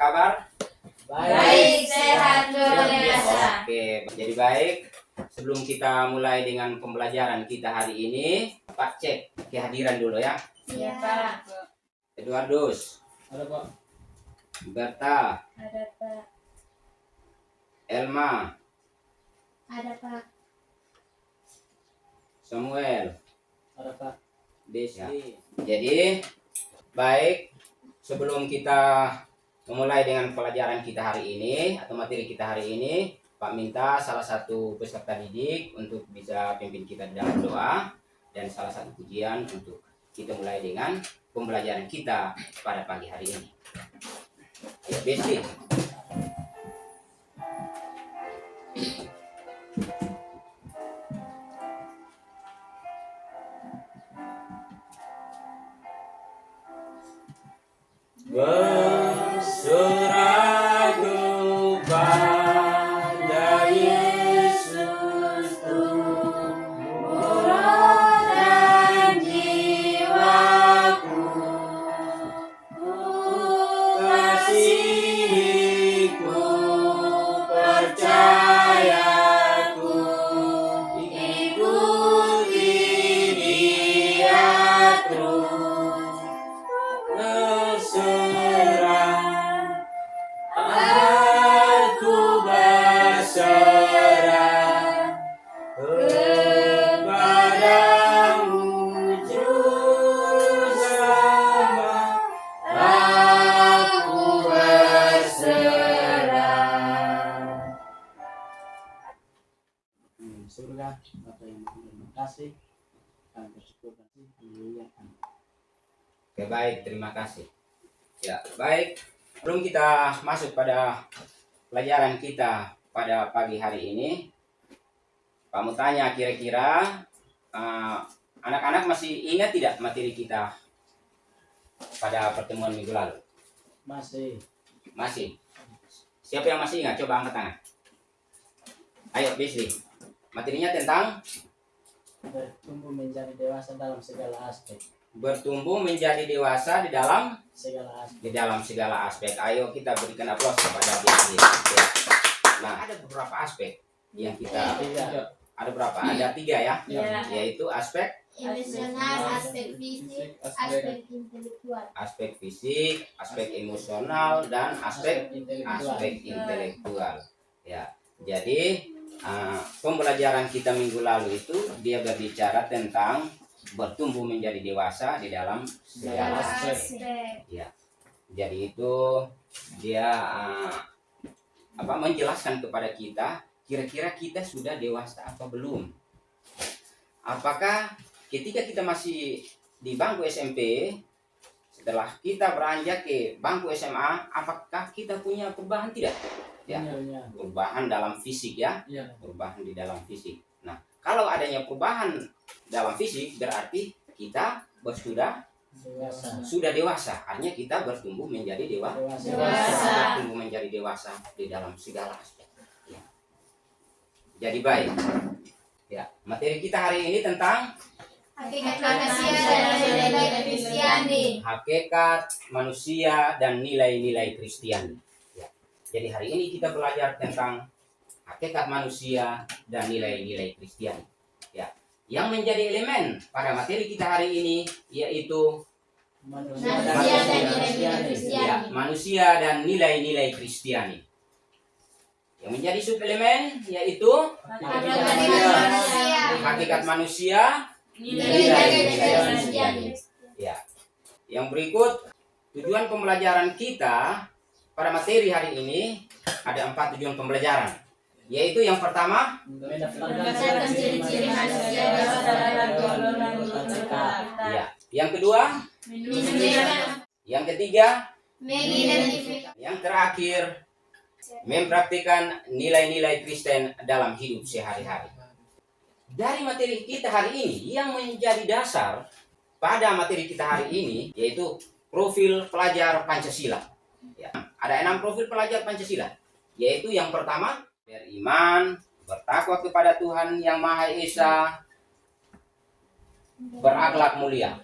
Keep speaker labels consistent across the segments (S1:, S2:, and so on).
S1: kabar?
S2: Baik, sehat luar biasa.
S1: Oke, jadi baik. Sebelum kita mulai dengan pembelajaran kita hari ini, Pak cek kehadiran dulu ya.
S2: Iya, Pak.
S1: Eduardus.
S3: Ada Pak.
S1: Berta.
S2: Ada, Pak.
S1: Elma.
S2: Ada, Pak.
S1: Samuel.
S3: Ada Pak.
S1: Desi. Jadi baik, sebelum kita memulai dengan pelajaran kita hari ini atau materi kita hari ini, Pak minta salah satu peserta didik untuk bisa pimpin kita dalam doa dan salah satu pujian untuk kita mulai dengan pembelajaran kita pada pagi hari ini. Ya, Besti. Berserahku pada Yesus tubuh dan jiwaku, ku kasihiku, percayaku, ikuti Dia terus. Berserah, aku berserah kepadamu Juru Selamat, aku berserah.
S3: Surga, Bapak yang terima kasih. Kami bersyukur dan haleluya.
S1: Oke, baik, terima kasih. Ya, baik. Sebelum kita masuk pada pelajaran kita pada pagi hari ini, Pak mau tanya kira-kira anak-anak masih ingat tidak materi kita pada pertemuan minggu lalu?
S3: Masih.
S1: Masih. Siapa yang masih ingat? Coba angkat tangan. Ayo, Bisli. Materinya tentang
S3: Bertumbuh menjadi dewasa dalam segala aspek.
S1: bertumbuh menjadi dewasa di dalam
S3: Segala aspek.
S1: segala aspek. Ayo kita berikan aplaus kepada Bisli. Ya. Nah, ada beberapa aspek yang kita ada berapa? Ada 3 ya,
S2: Iya.
S1: yaitu aspek
S2: Emosional, aspek fisik, aspek intelektual.
S1: aspek fisik, aspek emosional, dan aspek
S3: intelektual.
S1: intelektual. Ya, jadi pembelajaran kita minggu lalu itu dia berbicara tentang bertumbuh menjadi dewasa di dalam segala aspek. Ya, jadi itu dia menjelaskan kepada kita kira-kira kita sudah dewasa apa belum. Apakah ketika kita masih di bangku SMP, setelah kita beranjak ke bangku SMA, apakah kita punya perubahan tidak? Ya,
S3: Iya.
S1: perubahan dalam fisik ya,
S3: Iya.
S1: perubahan di dalam fisik. Nah, kalau adanya perubahan dalam fisik berarti kita
S3: Dewasa.
S1: sudah dewasa. Artinya kita bertumbuh menjadi
S3: Dewasa.
S1: bertumbuh menjadi dewasa di dalam segala aspek. Ya. Jadi baik. Ya, materi kita hari ini tentang
S2: Hakikat manusia dan nilai-nilai Kristiani.
S1: hakikat manusia dan nilai-nilai Kristiani. Ya. Jadi hari ini kita belajar tentang hakikat manusia dan nilai-nilai Kristiani. Ya. Yang menjadi elemen pada materi kita hari ini yaitu
S3: Manusia
S2: Manusia dan nilai-nilai Kristiani.
S1: ya, manusia dan nilai-nilai Kristiani. Yang menjadi subelemen yaitu hakikat manusia,
S2: Nilai-nilai Kristiani.
S1: Ya. Yang berikut tujuan pembelajaran kita pada materi hari ini ada 4 tujuan pembelajaran. Yaitu yang pertama,
S2: Mendapatkan ciri-ciri manusia dalam golongan
S1: ya. Yang kedua,
S2: menunjukkan,
S1: yang ketiga,
S2: mengidentifikasi,
S1: yang terakhir, mempraktikkan nilai-nilai Kristen dalam hidup sehari-hari. Dari materi kita hari ini yang menjadi dasar pada materi kita hari ini yaitu profil pelajar Pancasila. Ya, ada 6 profil pelajar Pancasila. Yaitu yang pertama, beriman, bertakwa kepada Tuhan Yang Maha Esa, berakhlak mulia.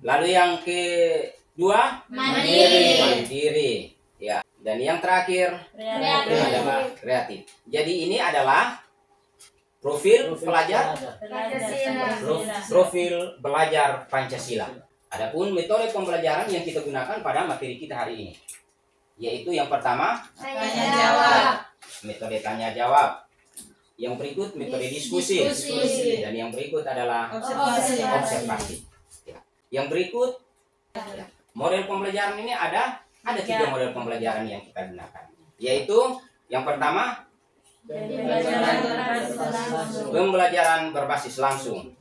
S1: Lalu yang kedua,
S2: mandiri.
S1: mandiri. Ya, Dan yang terakhir
S2: Kreatif.
S1: adalah kreatif. Jadi ini adalah profil pelajar, profil belajar Pancasila. Adapun metode pembelajaran yang kita gunakan pada materi kita hari ini, yaitu yang pertama
S2: Tanya jawab.
S1: metode tanya jawab, yang berikut metode diskusi,
S2: Diskusi.
S1: dan yang berikut adalah
S2: Observasi.
S1: observasi. Ya. Yang berikut model pembelajaran ini ada 3 model pembelajaran yang kita gunakan, yaitu yang pertama pembelajaran berbasis langsung,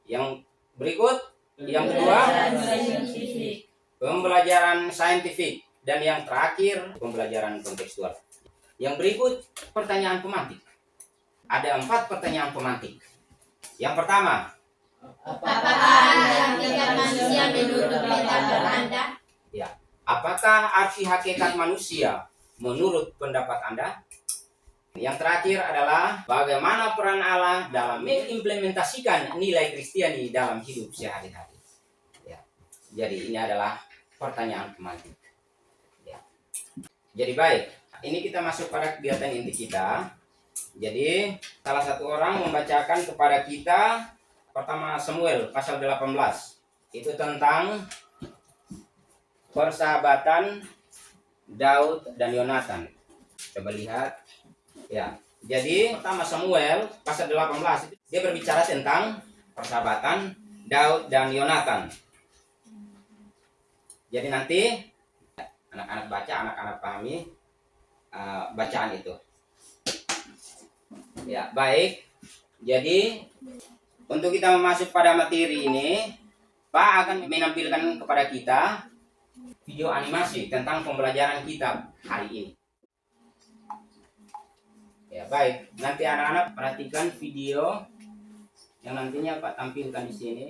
S1: yang berikut yang kedua pembelajaran saintifik, dan yang terakhir pembelajaran kontekstual. Yang berikut pertanyaan pemantik. Ada 4 pertanyaan pemantik. Yang pertama,
S2: Apakah hakikat manusia menurut pendapat Anda?
S1: apakah arti hakikat manusia menurut pendapat Anda? Yang terakhir adalah bagaimana peran Allah dalam mengimplementasikan nilai Kristiani dalam hidup sehari-hari. Ya. Jadi ini adalah pertanyaan pemantik. Ya. Jadi baik, ini kita masuk pada kegiatan inti kita. Jadi salah satu orang membacakan kepada kita pertama Samuel pasal 18. Itu tentang persahabatan Daud dan Yonatan. Coba lihat. Ya. Jadi pertama Samuel pasal 18 dia berbicara tentang persahabatan Daud dan Yonatan. Jadi nanti anak-anak baca, anak-anak pahami bacaan itu. Ya, baik. Jadi untuk kita masuk pada materi ini, Pak akan menampilkan kepada kita video animasi tentang pembelajaran kita hari ini. Ya, baik. Nanti anak-anak perhatikan video yang nantinya Pak tampilkan di sini.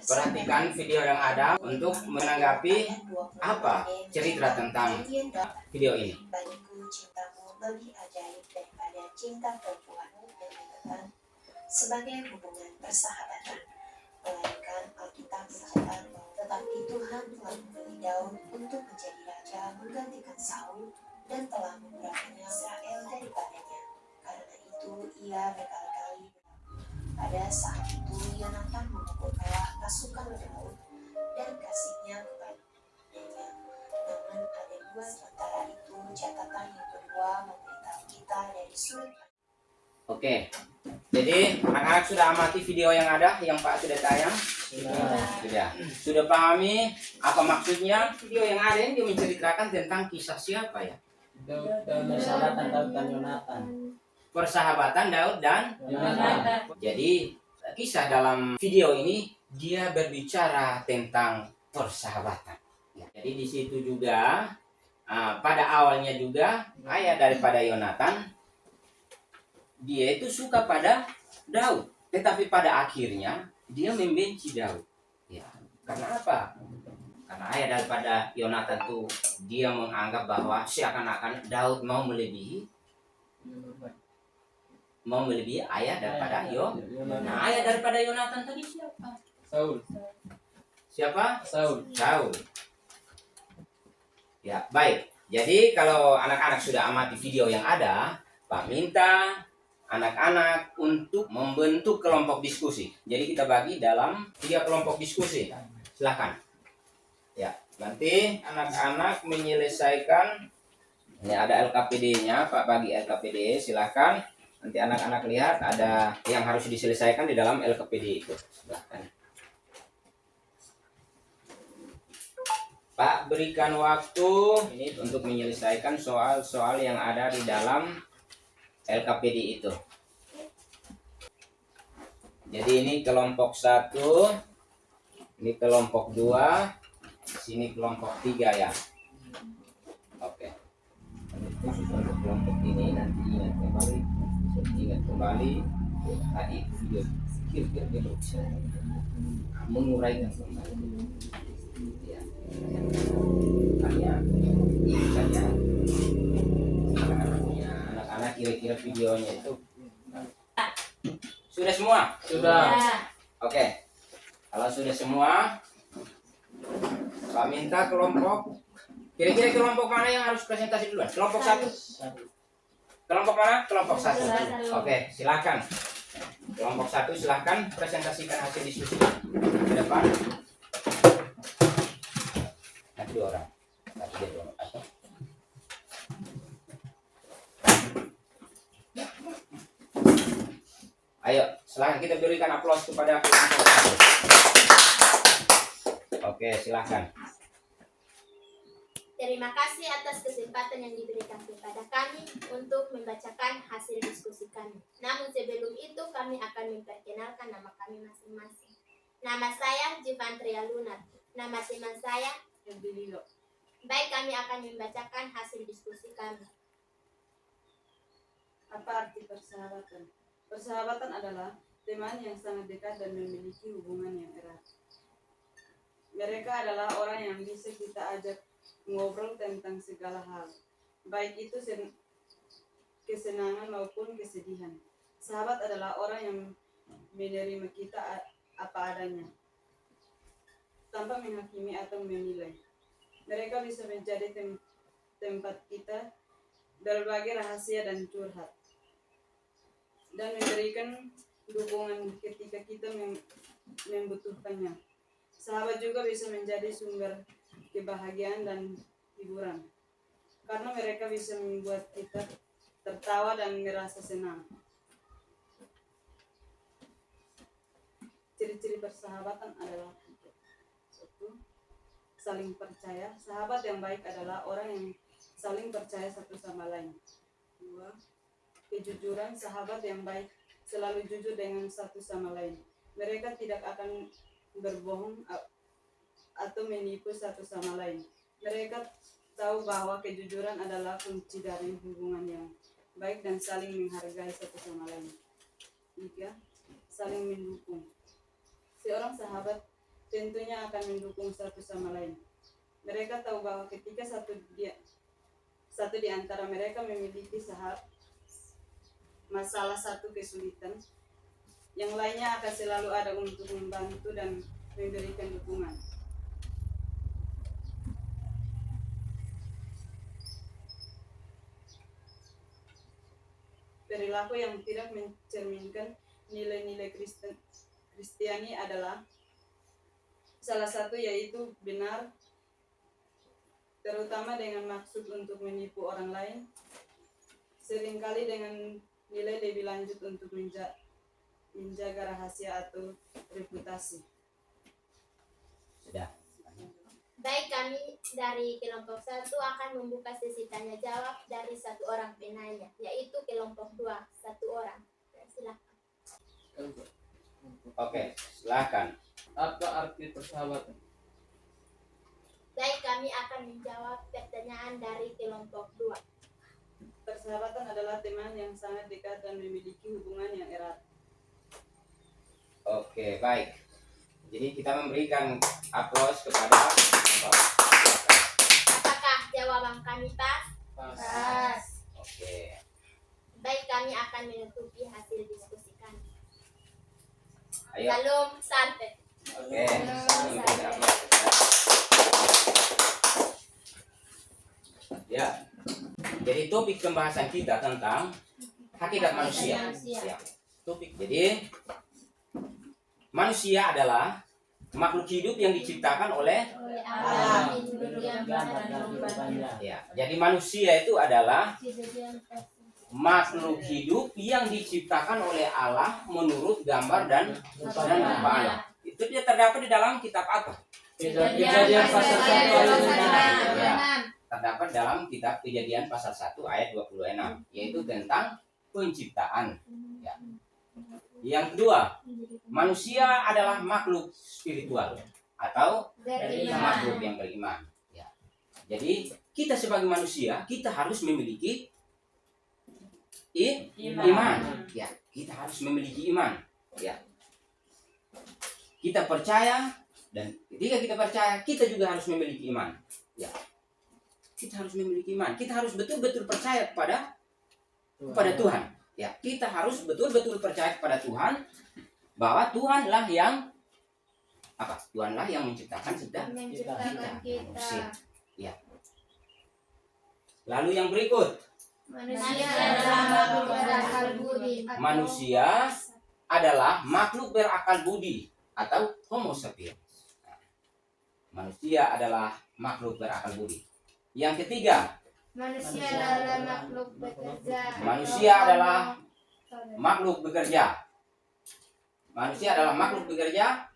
S1: Perhatikan video yang ada untuk menanggapi apa cerita tentang video ini.
S4: Bagiku cintamu lebih ajaib daripada cinta perempuanmu yang dikatakan sebagai hubungan persahabatan. Melainkan Alkitab berkata, tetapi Tuhan telah memilih Daud untuk menjadi raja menggantikan Saul dan telah memurahkan Israel daripadanya. Karena itu ia berkali-kali pada saat itu Yonatan memukul kalah pasukan Daud dan kasihnya kepadanya. Namun ada 2 di antara itu. Catatan yang kedua memberitahu kita dari sudut.
S1: Oke. Jadi anak-anak sudah amati video yang ada yang Pak sudah tayang? Sudah. Sudah pahami apa maksudnya video yang ada ini? Dia menceritakan tentang kisah siapa ya?
S3: Persahabatan Daud dan Yonatan.
S1: Persahabatan Daud dan
S3: Yonatan.
S1: Jadi kisah dalam video ini dia berbicara tentang persahabatan. Ya, jadi di situ juga pada awalnya juga ayah daripada Yonatan dia itu suka pada Daud, tetapi pada akhirnya dia membenci Daud. Ya, karena apa? Karena ayah daripada Yonatan tuh dia menganggap bahwa seakan-akan Daud mau melebihi ayah daripada Yonatan. Nah, ayah daripada Yonatan tadi siapa?
S3: Saul.
S1: Siapa?
S3: Saul.
S1: Saul. Ya, baik. Jadi kalau anak-anak sudah amati video yang ada, Pak minta anak-anak untuk membentuk kelompok diskusi. Jadi kita bagi dalam 3 kelompok diskusi. Silakan. Ya, nanti anak-anak menyelesaikan. Ini ada LKPD-nya, Pak bagi LKPD. Silakan. Nanti anak-anak lihat ada yang harus diselesaikan di dalam LKPD itu. Silakan. Pak berikan waktu ini untuk menyelesaikan soal-soal yang ada di dalam LKPD itu. Jadi ini kelompok 1, ini kelompok 2, sini kelompok 3 ya. Oke. Khusus untuk kelompok ini nanti ingat kembali tadi video kira-kira bisa menguraikan kembali. Ya. Anak-anak kira-kira videonya itu sudah semua?
S3: Sudah.
S1: Oke. Kalau sudah semua, Pak minta kelompok Kira-kira kelompok mana yang harus presentasi duluan? Kelompok satu. Kelompok mana? Kelompok satu. Oke, silakan. Kelompok satu silakan presentasikan hasil diskusi ke depan. Nanti 2 orang. Nanti dia 2 orang. Atau? Ayo, silakan kita berikan aplaus kepada kelompok satu. Oke, silakan.
S2: Terima kasih atas kesempatan yang diberikan kepada kami untuk membacakan hasil diskusi kami. Namun sebelum itu kami akan memperkenalkan nama kami masing-masing. Nama saya Jivantria Lunar. Nama teman saya
S5: Lilo.
S2: Baik, kami akan membacakan hasil diskusi kami.
S5: Apa arti persahabatan? Persahabatan adalah teman yang sangat dekat dan memiliki hubungan yang erat. Mereka adalah orang yang bisa kita ajak ngobrol tentang segala hal, baik itu kesenangan maupun kesedihan. Sahabat adalah orang yang menerima kita apa adanya, tanpa menghakimi atau menilai. Mereka bisa menjadi tempat kita berbagi rahasia dan curhat, dan memberikan dukungan ketika kita membutuhkannya. Sahabat juga bisa menjadi sumber kebahagiaan dan hiburan, karena mereka bisa membuat kita tertawa dan merasa senang. Ciri-ciri persahabatan adalah: 1. Saling percaya. Sahabat yang baik adalah orang yang saling percaya satu sama lain. 2. Kejujuran. Sahabat yang baik selalu jujur dengan satu sama lain. Mereka tidak akan berbohong atau menipu satu sama lain. Mereka tahu bahwa kejujuran adalah kunci dari hubungan yang baik dan saling menghargai satu sama lain. 3. Saling mendukung. Seorang sahabat tentunya akan mendukung satu sama lain. Mereka tahu bahwa ketika satu di antara mereka memiliki masalah, satu kesulitan, yang lainnya akan selalu ada untuk membantu dan memberikan dukungan. Perilaku yang tidak mencerminkan nilai-nilai Kristiani adalah salah satu, yaitu benar, terutama dengan maksud untuk menipu orang lain, seringkali dengan nilai lebih lanjut untuk menjaga rahasia atau reputasi.
S1: Sudah.
S2: Baik, kami dari kelompok 1 akan membuka sesi tanya jawab dari 1 orang penanya, yaitu kelompok 2, 1 orang. Silakan.
S1: Oke, silakan.
S3: Apa arti persahabatan?
S2: Baik, kami akan menjawab pertanyaan dari kelompok 2.
S5: Persahabatan adalah teman yang sangat dekat dan memiliki hubungan yang erat.
S1: Oke, baik. Jadi kita memberikan aplaus kepada
S2: Apakah jawaban kami pas?
S3: Pas.
S1: Oke.
S2: Baik, kami akan menutupi hasil diskusi kami.
S1: Ayo.
S2: Salam santai.
S1: Oke. Memberikan aplaus. Ya. Jadi topik pembahasan kita tentang hakikat manusia. Ya. Topik. Jadi manusia adalah makhluk hidup yang diciptakan oleh
S2: Allah.
S1: ya. Jadi manusia itu adalah makhluk hidup yang diciptakan oleh Allah menurut gambar dan rupa Allah. Itu dia terdapat di dalam kitab apa?
S3: Kejadian pasal 1 ayat 5.
S1: Ya. Terdapat dalam kitab Kejadian pasal 1 ayat 26, yaitu tentang penciptaan. Ya. Yang kedua, manusia adalah makhluk spiritual atau makhluk yang beriman. Ya. Jadi kita sebagai manusia kita harus memiliki iman. Ya, kita harus memiliki iman. Ya. Kita percaya, dan ketika kita percaya kita juga harus memiliki iman. Ya. Kita harus memiliki iman. Kita harus betul-betul percaya kepada Tuhan. Ya, kita harus betul-betul percaya kepada Tuhan bahwa Tuhanlah yang Tuhanlah yang menciptakan kita.
S2: Menciptakan kita.
S1: Manusia. Ya. Lalu yang berikut,
S2: Manusia adalah makhluk berakal budi.
S1: manusia adalah makhluk berakal budi atau Homo sapiens. Manusia adalah makhluk berakal budi. Yang ketiga,
S2: Manusia adalah makhluk bekerja.
S1: Manusia adalah makhluk bekerja. Manusia adalah makhluk bekerja,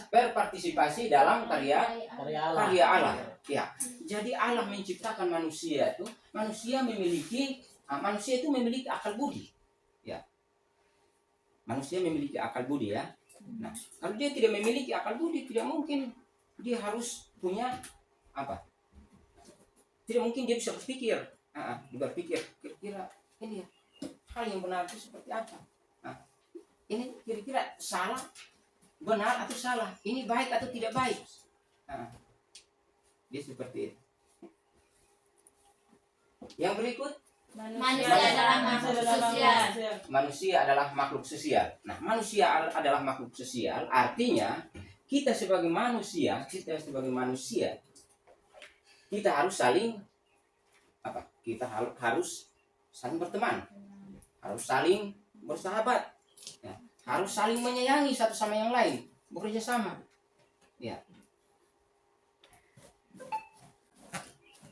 S1: berpartisipasi dalam
S3: Karya Allah.
S1: karya Allah. Ya. Jadi Allah menciptakan manusia itu, manusia itu memiliki akal budi. Ya. Manusia memiliki akal budi ya. Nah, kalau dia tidak memiliki akal budi, tidak mungkin dia harus punya apa? Tidak mungkin dia bisa berpikir. Berpikir kira-kira ini hal yang benar itu seperti apa? Nah, ini kira-kira salah, benar atau salah? Ini baik atau tidak baik? Dia seperti itu. Yang berikut,
S2: Manusia adalah makhluk sosial.
S1: manusia adalah makhluk sosial. Nah, manusia adalah makhluk sosial, artinya kita sebagai manusia, kita harus saling apa? Kita harus saling berteman, harus saling bersahabat, ya. Harus saling menyayangi satu sama yang lain, bekerja sama. Ya.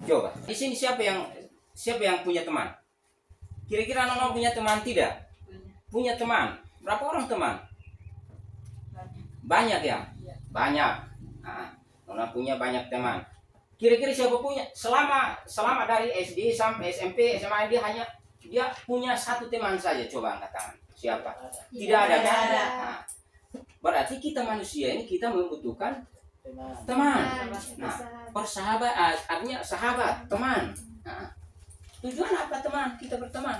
S1: Coba di sini siapa yang punya teman? Kira-kira Nono punya teman tidak? Punya teman. Berapa orang teman? Banyak ya? Banyak. Nah, Nono punya banyak teman. Kira-kira siapa punya? Selama dari SD sampai SMP, SMA dia punya satu teman saja. Coba angkat tangan. Siapa? Tidak ada. Nah, berarti kita manusia ini kita membutuhkan teman. Nah, persahabatan artinya sahabat, teman. Nah, tujuan apa teman? Kita berteman.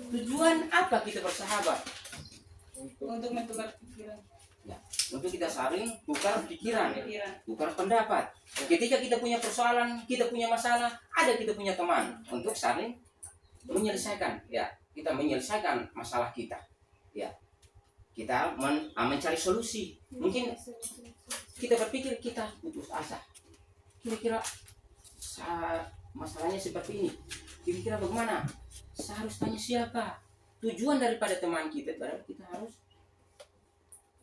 S1: Tujuan apa kita bersahabat?
S5: Untuk mentukar pikiran.
S1: Ya, untuk kita saling tukar pikiran, tukar pendapat. Ketika kita punya persoalan, kita punya masalah, ada kita punya teman untuk saling menyelesaikan. Ya, kita menyelesaikan masalah kita. Ya, kita mencari solusi. Mungkin kita berpikir kita putus asa. Kira-kira masalahnya seperti ini. Kira-kira bagaimana? Saya harus tanya siapa? Tujuan daripada teman kita berarti kita harus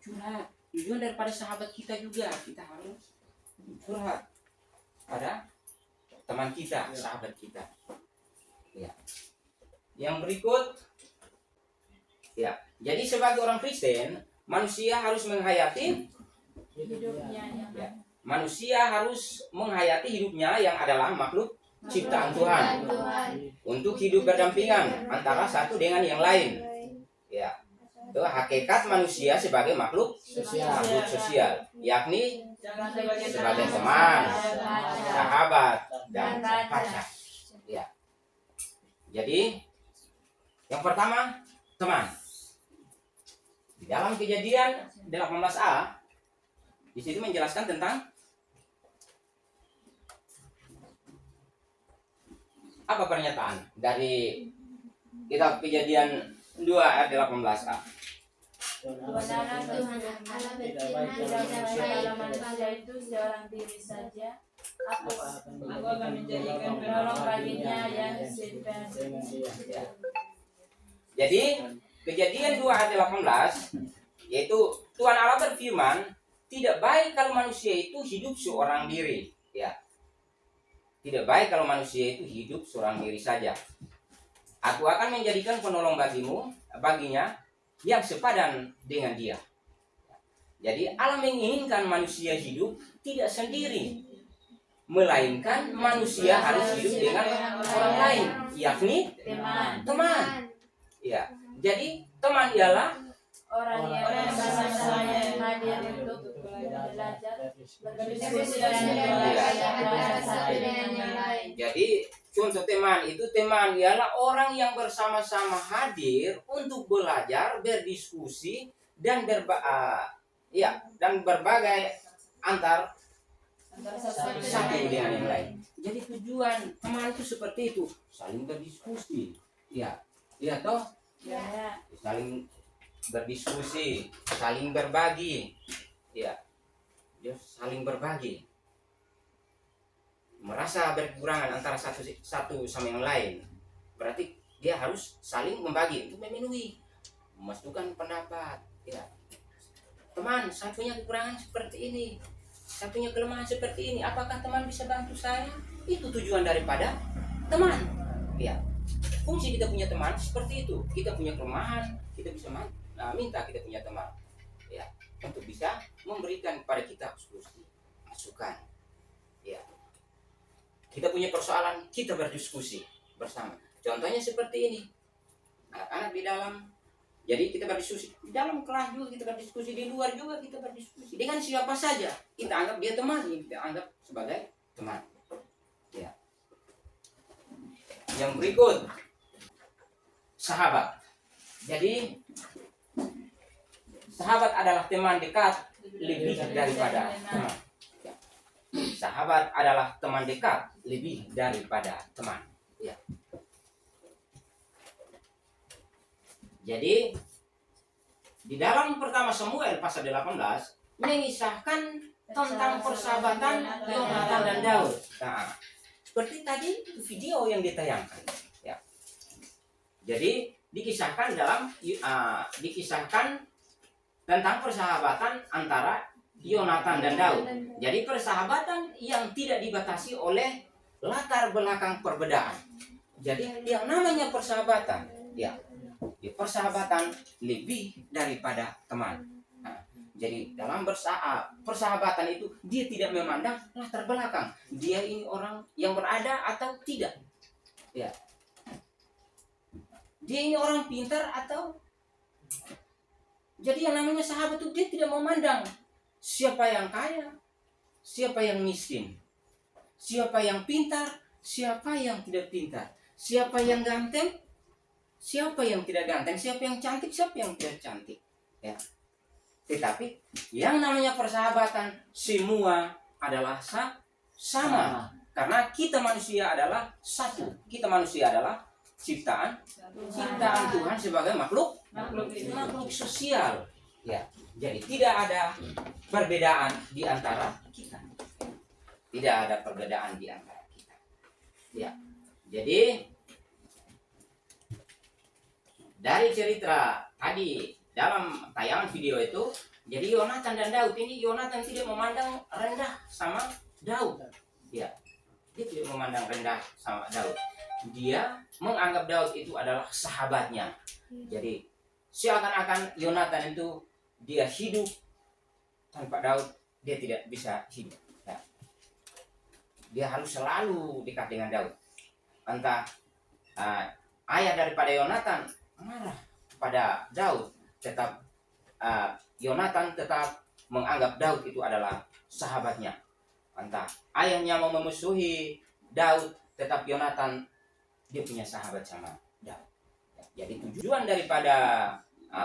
S1: curhat. Tujuan daripada sahabat kita juga kita harus curhat pada teman kita, sahabat kita. Ya. Yang berikut, ya. Jadi sebagai orang Kristen, manusia harus menghayati
S5: Hidupnya
S1: ya. Manusia harus menghayati hidupnya yang adalah makhluk ciptaan Tuhan untuk hidup berdampingan antara satu dengan yang lain. Ya. Itu hakikat manusia sebagai makhluk sosial, yakni sebagai teman, sahabat, dan pacar. Ya. Jadi yang pertama teman. Di dalam Kejadian 18a di situ menjelaskan tentang apa pernyataan dari kitab Kejadian 2 ayat 18a.
S2: Kebenaran Tuhan Allah berfirman, tidak baik
S5: manusia itu seorang diri saja. Aku akan menjadikan penolong baginya yang sepadan.
S1: Ya. Jadi Kejadian 2 ayat 18 yaitu Tuhan Allah berfirman, tidak baik kalau manusia itu hidup seorang diri. Ya. Tidak baik kalau manusia itu hidup seorang diri saja. Aku akan menjadikan penolong baginya yang sepadan dengan dia. Jadi Allah menginginkan manusia hidup tidak sendiri, melainkan manusia harus hidup dengan orang lain, yakni teman. Ya. Jadi teman ialah
S5: Orang yang bersama-sama hadir untuk belajar, berdiskusi dan belajar satu dengan yang lain.
S1: Jadi contoh teman ialah orang yang bersama-sama hadir untuk belajar, berdiskusi dan berbagai antar satu dengan yang lain. Jadi tujuan teman itu seperti itu, saling berdiskusi. Ya toh?
S5: Ya.
S1: Saling berdiskusi, saling berbagi. Ya. Dia saling berbagi. merasa berkekurangan antara satu sama yang lain, berarti dia harus saling membagi untuk memenuhi, memasukkan pendapat. Ya, teman, saya punya kekurangan seperti ini, saya punya kelemahan seperti ini. Apakah teman bisa bantu saya? Itu tujuan daripada teman. Ya, fungsi kita punya teman seperti itu. Kita punya kelemahan, kita bisa minta kita punya teman. Ya, untuk bisa memberikan kepada kita solusi, masukan. Ya, kita punya persoalan, kita berdiskusi bersama. Contohnya seperti ini, anak-anak di dalam. Jadi kita berdiskusi di dalam kelas juga, kita berdiskusi di luar juga, kita berdiskusi dengan siapa saja. Kita anggap dia teman, kita anggap sebagai teman. Ya. Yang berikut, sahabat. Jadi sahabat adalah teman dekat lebih daripada teman. Ya. Sahabat adalah teman dekat lebih daripada teman. Ya. Jadi di dalam pertama Samuel pasal 18 mengisahkan tentang persahabatan Yonatan dan Daud. Nah, seperti tadi video yang ditayangkan. Ya. Jadi dikisahkan tentang persahabatan antara Yonatan dan Daud. Jadi persahabatan yang tidak dibatasi oleh latar belakang perbedaan. Jadi yang namanya persahabatan, ya, persahabatan lebih daripada teman. Nah, jadi dalam persahabatan itu dia tidak memandang latar belakang. Dia ini orang yang berada atau tidak. Ya. Dia ini orang pintar atau. Jadi yang namanya sahabat itu dia tidak memandang siapa yang kaya, siapa yang miskin, siapa yang pintar, siapa yang tidak pintar, siapa yang ganteng, siapa yang tidak ganteng, siapa yang cantik, siapa yang tidak cantik. Ya. Tetapi yang namanya persahabatan semua adalah sama. Karena kita manusia adalah satu. Kita manusia adalah ciptaan Tuhan sebagai makhluk sosial. Ya. Jadi tidak ada perbedaan di antara kita. Tidak ada perbedaan di antara kita. Ya. Jadi dari cerita tadi dalam tayangan video itu, jadi Yonatan dan Daud ini, Yonatan tidak memandang rendah sama Daud. Ya, dia tidak memandang rendah sama Daud. Dia menganggap Daud itu adalah sahabatnya. Jadi seakan-akan Yonatan itu dia hidup tanpa Daud, dia tidak bisa hidup. Ya. Dia harus selalu dekat dengan Daud. Entah ayah daripada Yonatan marah pada Daud, tetap Yonatan tetap menganggap Daud itu adalah sahabatnya. Entah ayahnya mau memusuhi Daud, tetap Yonatan dia punya sahabat sama Daud. Jadi tujuan daripada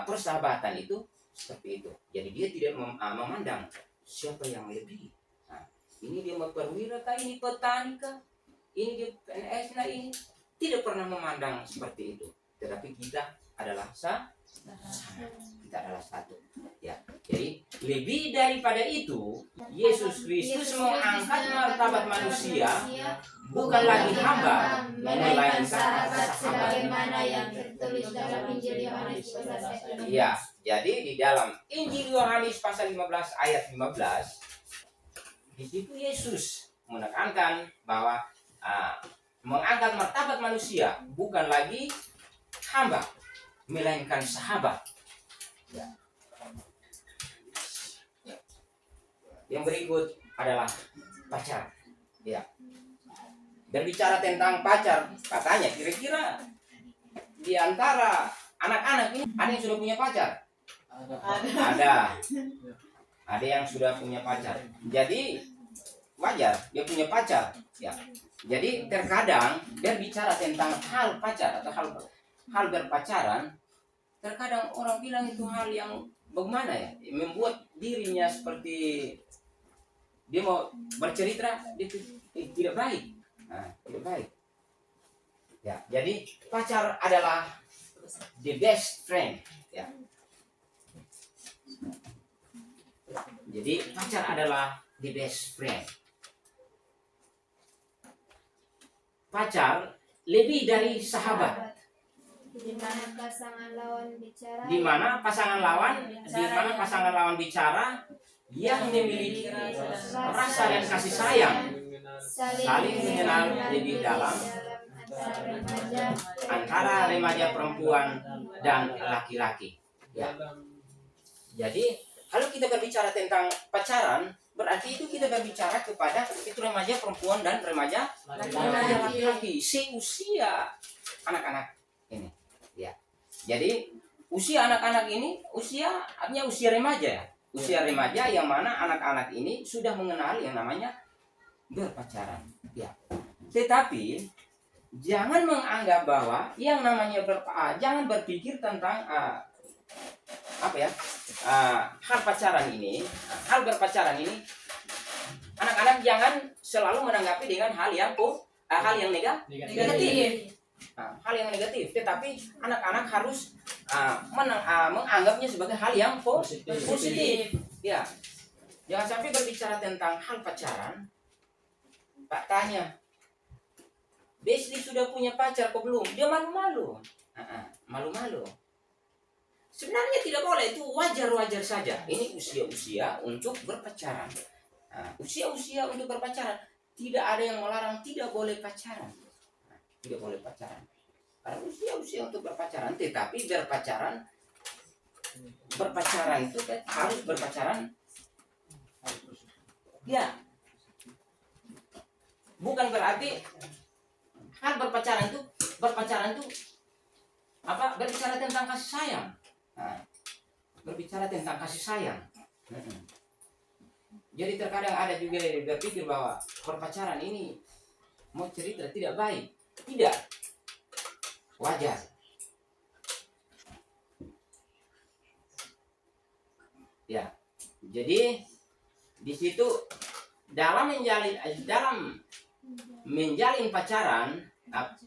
S1: persahabatan itu seperti itu. Jadi dia tidak memandang siapa yang lebih. Nah, ini dia perwira kah, ini petani kah, ini dia PNS, nah ini tidak pernah memandang seperti itu. Tetapi kita adalah sama. Kita adalah satu. Ya. Jadi lebih daripada itu, Yesus Kristus mengangkat martabat manusia bukan lagi hamba, melainkan sahabat sebagaimana yang tertulis dalam Injil Yohanes pasal 15. Ya, jadi di dalam Injil Yohanes pasal 15 ayat 15 di situ Yesus menekankan bahwa mengangkat martabat manusia bukan lagi hamba, melainkan sahabat. Ya. Yang berikut adalah pacar. Ya. Berbicara tentang pacar, katanya kira-kira di antara anak-anak ini ada yang sudah punya pacar? Ada yang sudah punya pacar. Jadi wajar dia punya pacar. Ya. Jadi terkadang berbicara tentang hal pacar atau hal berpacaran, terkadang orang bilang itu hal yang bagaimana ya, membuat dirinya seperti dia mau bercerita itu tidak baik. Nah, tidak baik. Ya, jadi pacar adalah the best friend. Ya. Jadi pacar adalah the best friend. pacar lebih dari sahabat.
S2: Di mana pasangan lawan bicara.
S1: Di mana pasangan lawan bicara yang memiliki rasa dan kasih sayang, saling mengenal lebih dalam antara remaja perempuan dan laki-laki. Ya. Jadi kalau kita berbicara tentang pacaran, berarti itu kita berbicara kepada itu remaja perempuan dan remaja laki-laki seusia anak-anak ini. Ya. Jadi usia anak-anak ini artinya usia remaja. Usia remaja yang mana anak-anak ini sudah mengenal yang namanya berpacaran. Ya. Tetapi jangan menganggap bahwa yang namanya jangan berpikir tentang hal berpacaran ini anak-anak jangan selalu menanggapi dengan hal yang negatif. Hal yang negatif, tetapi anak-anak harus menganggapnya sebagai hal yang positif. Ya, jangan sampai berbicara tentang hal pacaran. Pak tanya, Besli sudah punya pacar kok belum? Dia malu-malu. Malu-malu. Sebenarnya tidak boleh, itu wajar-wajar saja. Ini usia-usia untuk berpacaran. Usia-usia untuk berpacaran. Tidak ada yang melarang tidak boleh pacaran. Tidak boleh pacaran. Karena usia untuk berpacaran, tetapi berpacaran itu kan harus berpacaran. Ya. Bukan berarti hal berpacaran itu berbicara tentang kasih sayang. Berbicara tentang kasih sayang. Jadi terkadang ada juga yang berpikir bahwa berpacaran ini mau cerita tidak baik. Tidak. Wajar. Ya. Jadi di situ dalam menjalin pacaran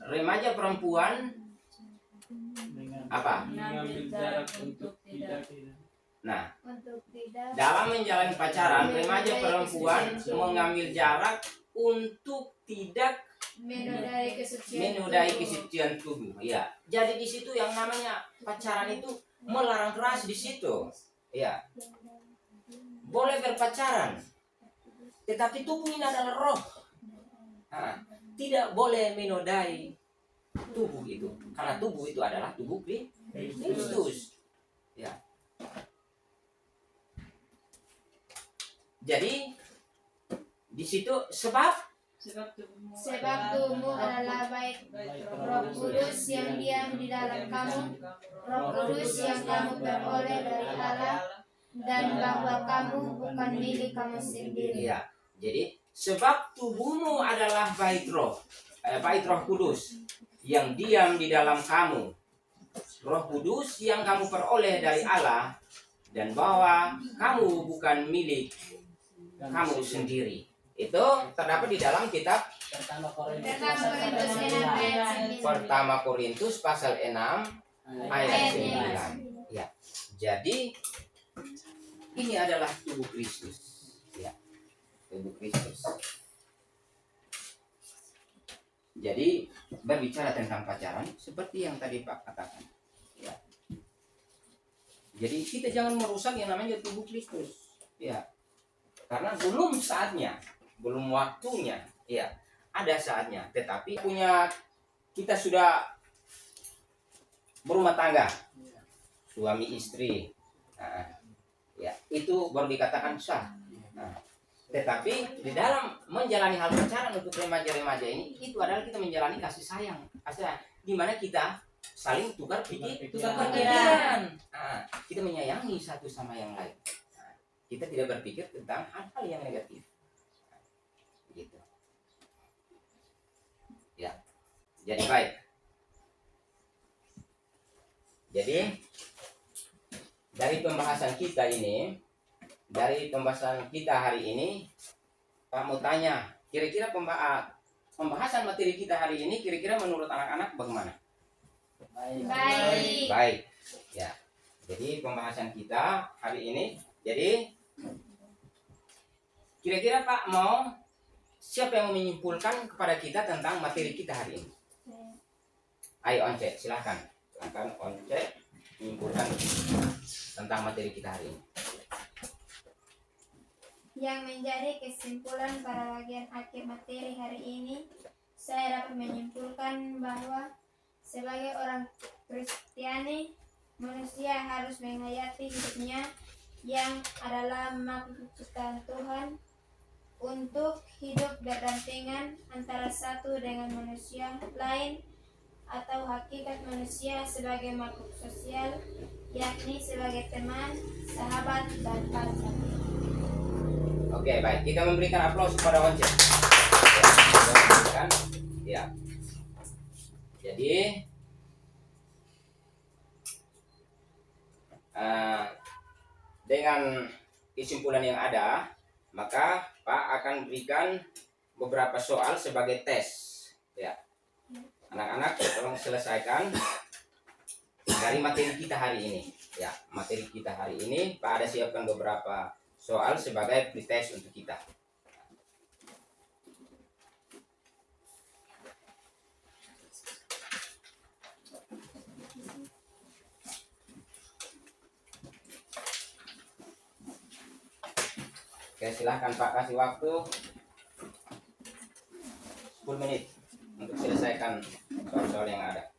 S1: remaja perempuan dalam menjalani pacaran remaja perempuan mengambil jarak untuk tidak menodai kesucian tubuh. Ya. Jadi di situ yang namanya pacaran itu melarang keras di situ. Ya. Boleh berpacaran, tetapi tubuh ini adalah roh. Tidak boleh menodai tubuh itu, karena tubuh itu adalah tubuh Kristus. Ya. Jadi di situ sebab
S2: tubuhmu adalah baik Roh Kudus yang diam di dalam kamu, Roh Kudus yang kamu peroleh dari Allah, dan bahwa kamu bukan milik kamu sendiri.
S1: Ya. Jadi sebab tubuhmu adalah bait Roh Kudus yang diam di dalam kamu, Roh Kudus yang kamu peroleh dari Allah, dan bahwa kamu bukan milik kamu sendiri. Itu terdapat di dalam kitab Pertama Korintus pasal 6 ayat 9. Ya. Jadi ini adalah tubuh Kristus. Ya. Tubuh Kristus. Jadi berbicara tentang pacaran seperti yang tadi Pak katakan. Ya. Jadi kita jangan merusak yang namanya tubuh Kristus. Ya. Karena belum saatnya, belum waktunya. Ya. Ada saatnya, tetapi kita sudah berumah tangga, suami istri. Ya, itu baru dikatakan sah. Tetapi di dalam menjalani hal pacaran untuk remaja-remaja ini, itu adalah kita menjalani kasih sayang, di mana kita saling tukar pikiran. Kita menyayangi satu sama yang lain. Kita tidak berpikir tentang hal-hal yang negatif. Gitu. Ya, jadi baik. Jadi dari pembahasan kita hari ini, Pak mau tanya, kira-kira pembahasan materi kita hari ini, kira-kira menurut anak-anak bagaimana? Baik. Ya. Jadi pembahasan kita hari ini, jadi kira-kira Pak mau siapa yang mau menyimpulkan kepada kita tentang materi kita hari ini? Ayo Once, silahkan. Silahkan Once menyimpulkan tentang materi kita hari ini.
S2: Yang menjadi kesimpulan pada bagian akhir materi hari ini, saya dapat menyimpulkan bahwa sebagai orang Kristiani, manusia harus menghayati hidupnya yang adalah makhluk ciptaan Tuhan untuk hidup berdampingan antara satu dengan manusia lain, atau hakikat manusia sebagai makhluk sosial, yakni sebagai teman, sahabat, dan pacar.
S1: Oke, baik. Kita memberikan aplaus kepada Once. Kita memberikan, ya. Jadi, dengan kesimpulan yang ada, maka Pak akan berikan beberapa soal sebagai tes. Ya, anak-anak tolong selesaikan dari materi kita hari ini. Ya, materi kita hari ini Pak ada siapkan beberapa soal sebagai pretest untuk kita. Oke, silahkan Pak, kasih waktu 10 menit untuk selesaikan soal-soal yang ada.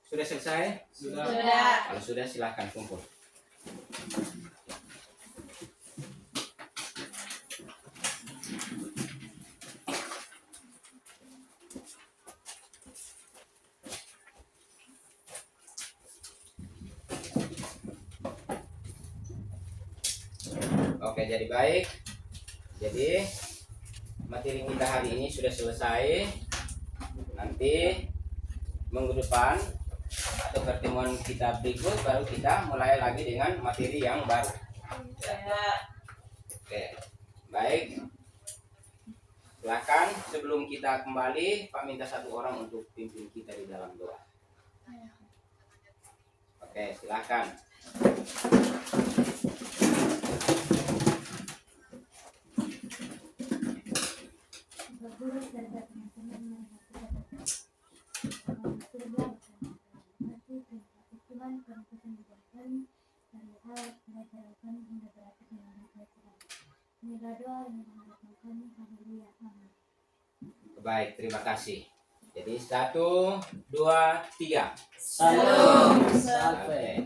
S1: Sudah selesai?
S5: Sudah.
S1: Kalau sudah silahkan kumpul. Oke, jadi baik. Jadi materi kita hari ini sudah selesai. Nanti minggu depan atau pertemuan kita berikut baru kita mulai lagi dengan materi yang baru. Oke, baik. Silakan sebelum kita kembali, Pak minta satu orang untuk pimpin kita di dalam doa. Oke, silakan. Baik, terima kasih. Jadi 1, 2, 3.
S3: Salam. Sampai.
S1: Oke.